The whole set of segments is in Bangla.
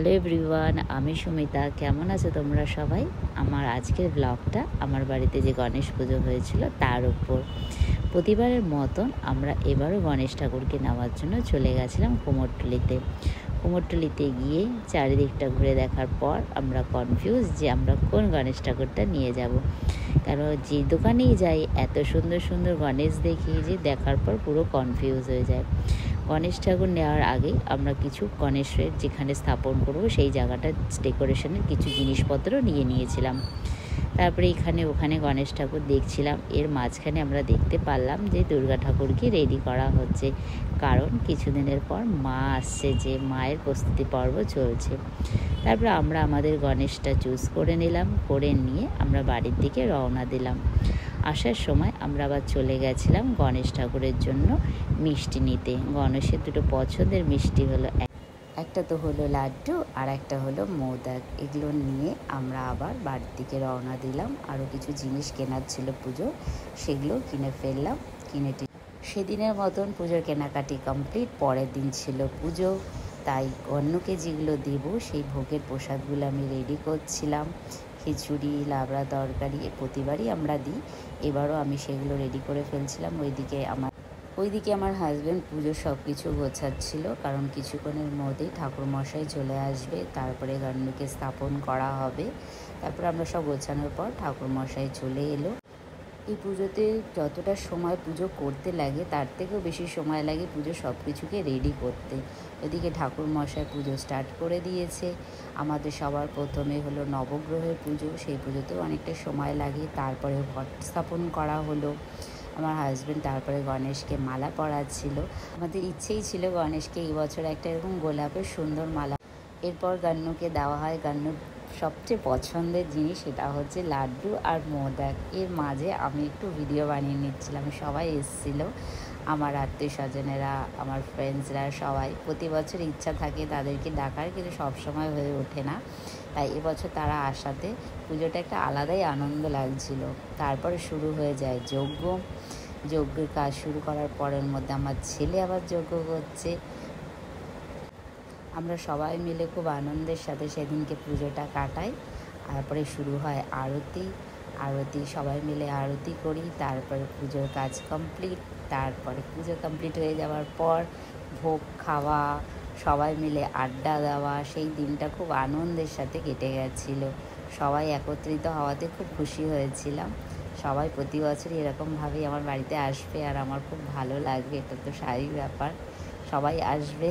হ্যালো এভরিওয়ান, আমি সুমিতা। কেমন আছো তোমরা সবাই? আমার আজকের ব্লগটা আমার বাড়িতে যে গণেশ পুজো হয়েছিল তার উপর। প্রতিবারের মতন আমরা এবারও গণেশ ঠাকুরকে নেওয়ার জন্য চলে গেছিলাম কুমোরটুলিতে। কুমোরটুলিতে গিয়ে চারিদিকটা ঘুরে দেখার পর আমরা কনফিউজ যে আমরা কোন গণেশ ঠাকুরটা নিয়ে যাব। কারণ যে দোকানেই যাই এত সুন্দর সুন্দর গণেশ দেখি যে দেখার পর পুরো কনফিউজ হয়ে যায়। গণেশ ঠাকুর নেওয়ার আগেই আমরা কিছু গণেশের যেখানে স্থাপন করব সেই জায়গাটা ডেকোরেশনের কিছু জিনিসপত্র নিয়ে নিয়েছিলাম। তারপরে এখানে ওখানে গণেশ ঠাকুর দেখছিলাম। এর মাঝখানে আমরা দেখতে পারলাম যে দুর্গা ঠাকুরকে রেডি করা হচ্ছে, কারণ কিছুদিনের পর মা আসছে, যে মায়ের প্রস্তুতি পর্ব চলছে। তারপরে আমরা আমাদের গণেশটা চুজ করে নিলাম, করে নিয়ে আমরা বাড়ির দিকে রওনা দিলাম। আসার সময় আমরা আবার চলে গেছিলাম গণেশ ঠাকুরের জন্য মিষ্টি নিতে। গণেশের দুটো পছন্দের মিষ্টি হলো, একটা তো হলো লাড্ডু আর একটা হলো মোদক। এগুলো নিয়ে আমরা আবার বাড়ির দিকে রওনা দিলাম। আরও কিছু জিনিস কেনার ছিল পুজো, সেগুলো কিনে ফেললাম। সেদিনের মতন পুজোর কেনাকাটি কমপ্লিট। পরের দিন ছিল পুজো, তাই অন্যকে যেগুলো দেবো সেই ভোগের প্রসাদগুলো আমি রেডি করছিলাম। খিচুড়ি, লাবড়া তরকারি প্রতিবারই আমরা দিই, এবারও আমি সেগুলো রেডি করে ফেলছিলাম। ওইদিকে আমার হাজব্যান্ড পুজোর সব কিছু গোছাচ্ছিল, কারণ কিছুক্ষণের মধ্যেই ঠাকুরমশাই চলে আসবে, তারপরে গণেশকে স্থাপন করা হবে। তারপর আমরা সব গোছানোর পর ঠাকুরমশাই চলে এলো। এই পুজোতে যতটা সময় পুজো করতে লাগে তার থেকেও বেশি সময় লাগে পুজো সব কিছুকে রেডি করতে। ওদিকে ঠাকুরমশাই পুজো স্টার্ট করে দিয়েছে। আমাদের সবার প্রথমে হলো নবগ্রহের পুজো, সেই পুজোতেও অনেকটা সময় লাগে। তারপরে ঘট স্থাপন করা হলো। আমার হাজব্যান্ড তারপরে গণেশকে মালা পরাচ্ছিল। আমাদের ইচ্ছেই ছিল গণেশকে এই বছর একটা এরকম গোলাপের সুন্দর মালা। এরপর গান্নুকে দেওয়া হয়। গান্নুর সবচেয়ে পছন্দের জিনিস সেটা হচ্ছে লাড্ডু আর মোদক। এর মাঝে আমি একটু ভিডিও বানিয়ে নিচ্ছিলাম। সবাই এসেছিলো, আমার আত্মীয় স্বজনেরা, আমার ফ্রেন্ডসরা, সবাই। প্রতি বছর ইচ্ছা থাকে তাদেরকে ডাকার, কিন্তু সবসময় হয়ে ওঠে না। তাই এবছর তারা আসাতে পুজোটা একটা আলাদাই আনন্দ লাগছিল। তারপরে শুরু হয়ে যায় যজ্ঞের কাজ শুরু করার পরের মধ্যে আমার ছেলে আবার যজ্ঞ করছে। আমরা সবাই মিলে খুব আনন্দের সাথে সেদিনকে পুজোটা কাটাই। তারপরে শুরু হয় আরতি সবাই মিলে আরতি করি। তারপরে পুজোর কাজ কমপ্লিট। তারপরে পুজো কমপ্লিট হয়ে যাওয়ার পর ভোগ খাওয়া, সবাই মিলে আড্ডা দেওয়া, সেই দিনটা খুব আনন্দের সাথে কেটে গেছিলো। সবাই একত্রিত হওয়াতে খুব খুশি হয়েছিলাম। সবাই প্রতি বছরই এরকমভাবেই আমার বাড়িতে আসবে, আর আমার খুব ভালো লাগবে। এটা তো স্বাভাবিক ব্যাপার, সবাই আসবে।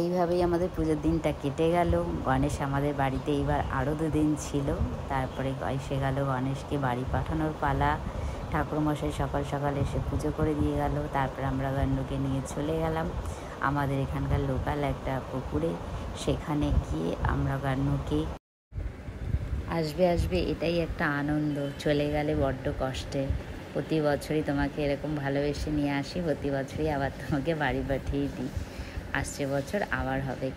এইভাবেই আমাদের পুজোর দিনটা কেটে গেল। গণেশ আমাদের বাড়িতে এইবার আরও 2 দিন ছিল। তারপরে এসে গেল গণেশকে বাড়ি পাঠানোর পালা। ঠাকুরমশাই সকাল সকাল এসে পুজো করে দিয়ে গেল। তারপর আমরা গান্নুকে নিয়ে চলে গেলাম আমাদের এখানকার লোকাল একটা পুকুরে। সেখানে গিয়ে আমরা গান্নুকে আসবে এটাই একটা আনন্দ, চলে গেলে বড্ড কষ্টে। প্রতি বছরই তোমাকে এরকম ভালোবেসে নিয়ে আসি, প্রতি বছরই আবার তোমাকে বাড়ি পাঠিয়ে দিই। আসছে বছর আবার হবে।